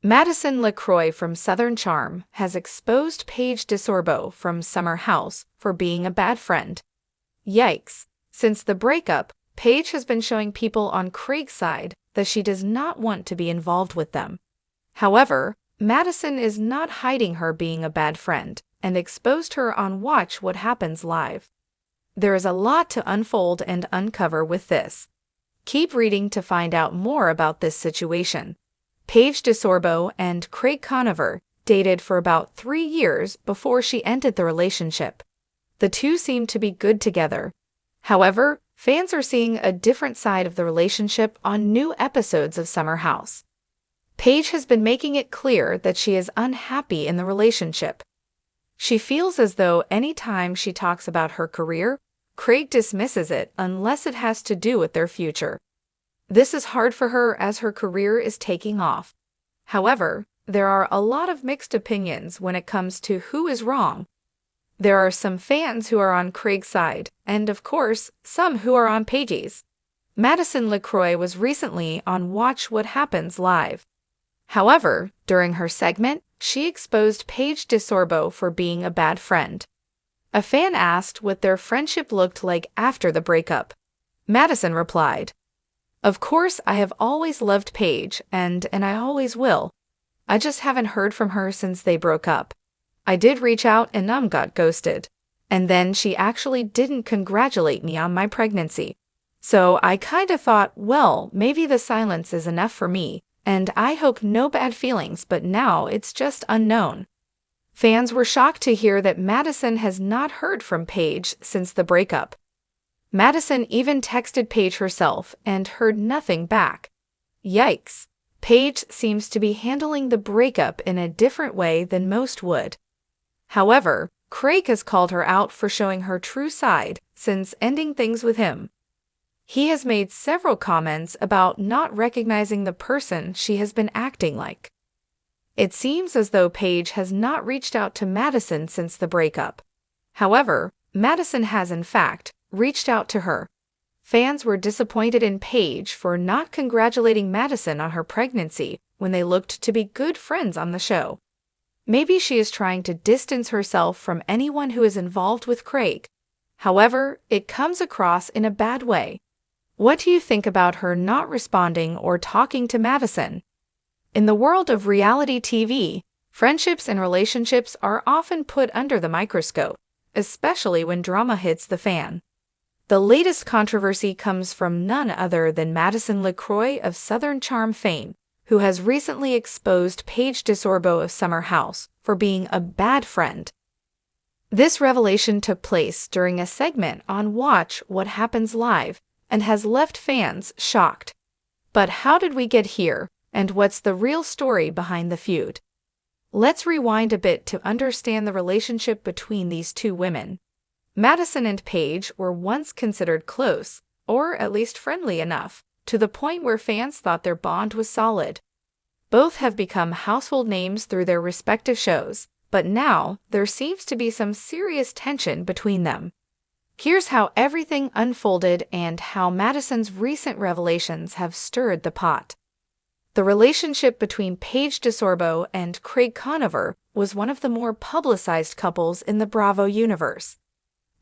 Madison LeCroy from Southern Charm has exposed Paige DeSorbo from Summer House for being a bad friend. Yikes. Since the breakup, Paige has been showing people on Craig's side that she does not want to be involved with them. However, Madison is not hiding her being a bad friend and exposed her on Watch What Happens Live. There is a lot to unfold and uncover with this. Keep reading to find out more about this situation. Paige DeSorbo and Craig Conover dated for about 3 years before she ended the relationship. The two seemed to be good together. However, fans are seeing a different side of the relationship on new episodes of Summer House. Paige has been making it clear that she is unhappy in the relationship. She feels as though any time she talks about her career, Craig dismisses it unless it has to do with their future. This is hard for her as her career is taking off. However, there are a lot of mixed opinions when it comes to who is wrong. There are some fans who are on Craig's side, and of course, some who are on Paige's. Madison LeCroy was recently on Watch What Happens Live. However, during her segment, she exposed Paige DeSorbo for being a bad friend. A fan asked what their friendship looked like after the breakup. Madison replied, "Of course, I have always loved Paige, and I always will. I just haven't heard from her since they broke up. I did reach out and got ghosted. And then she actually didn't congratulate me on my pregnancy. So I kinda thought, well, maybe the silence is enough for me, and I hope no bad feelings, but now it's just unknown." Fans were shocked to hear that Madison has not heard from Paige since the breakup. Madison even texted Paige herself and heard nothing back. Yikes. Paige seems to be handling the breakup in a different way than most would. However, Craig has called her out for showing her true side since ending things with him. He has made several comments about not recognizing the person she has been acting like. It seems as though Paige has not reached out to Madison since the breakup. However, Madison has in fact reached out to her. Fans were disappointed in Paige for not congratulating Madison on her pregnancy when they looked to be good friends on the show. Maybe she is trying to distance herself from anyone who is involved with Craig. However, it comes across in a bad way. What do you think about her not responding or talking to Madison? In the world of reality TV, friendships and relationships are often put under the microscope, especially when drama hits the fan. The latest controversy comes from none other than Madison LeCroy of Southern Charm fame, who has recently exposed Paige DeSorbo of Summer House for being a bad friend. This revelation took place during a segment on Watch What Happens Live and has left fans shocked. But how did we get here, and what's the real story behind the feud? Let's rewind a bit to understand the relationship between these two women. Madison and Paige were once considered close, or at least friendly enough, to the point where fans thought their bond was solid. Both have become household names through their respective shows, but now there seems to be some serious tension between them. Here's how everything unfolded and how Madison's recent revelations have stirred the pot. The relationship between Paige DeSorbo and Craig Conover was one of the more publicized couples in the Bravo universe.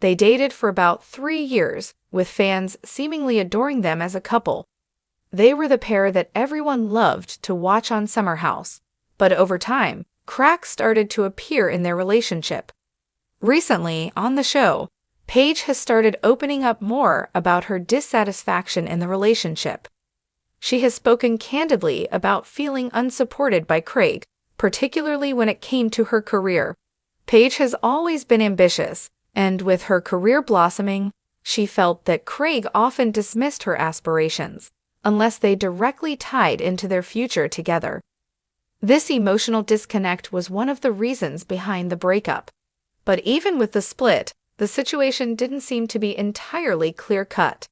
They dated for about 3 years, with fans seemingly adoring them as a couple. They were the pair that everyone loved to watch on Summer House, but over time, cracks started to appear in their relationship. Recently, on the show, Paige has started opening up more about her dissatisfaction in the relationship. She has spoken candidly about feeling unsupported by Craig, particularly when it came to her career. Paige has always been ambitious, and with her career blossoming, she felt that Craig often dismissed her aspirations, unless they directly tied into their future together. This emotional disconnect was one of the reasons behind the breakup. But even with the split, the situation didn't seem to be entirely clear-cut.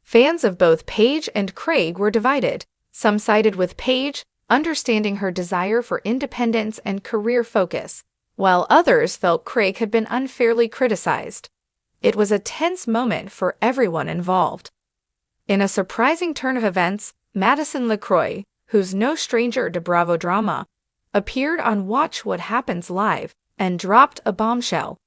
Fans of both Paige and Craig were divided. Some sided with Paige, understanding her desire for independence and career focus, while others felt Craig had been unfairly criticized. It was a tense moment for everyone involved. In a surprising turn of events, Madison LeCroy, who's no stranger to Bravo drama, appeared on Watch What Happens Live and dropped a bombshell.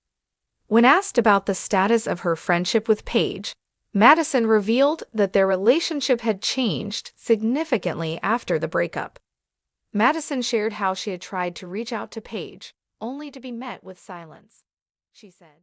When asked about the status of her friendship with Paige, Madison revealed that their relationship had changed significantly after the breakup. Madison shared how she had tried to reach out to Paige, only to be met with silence. She said,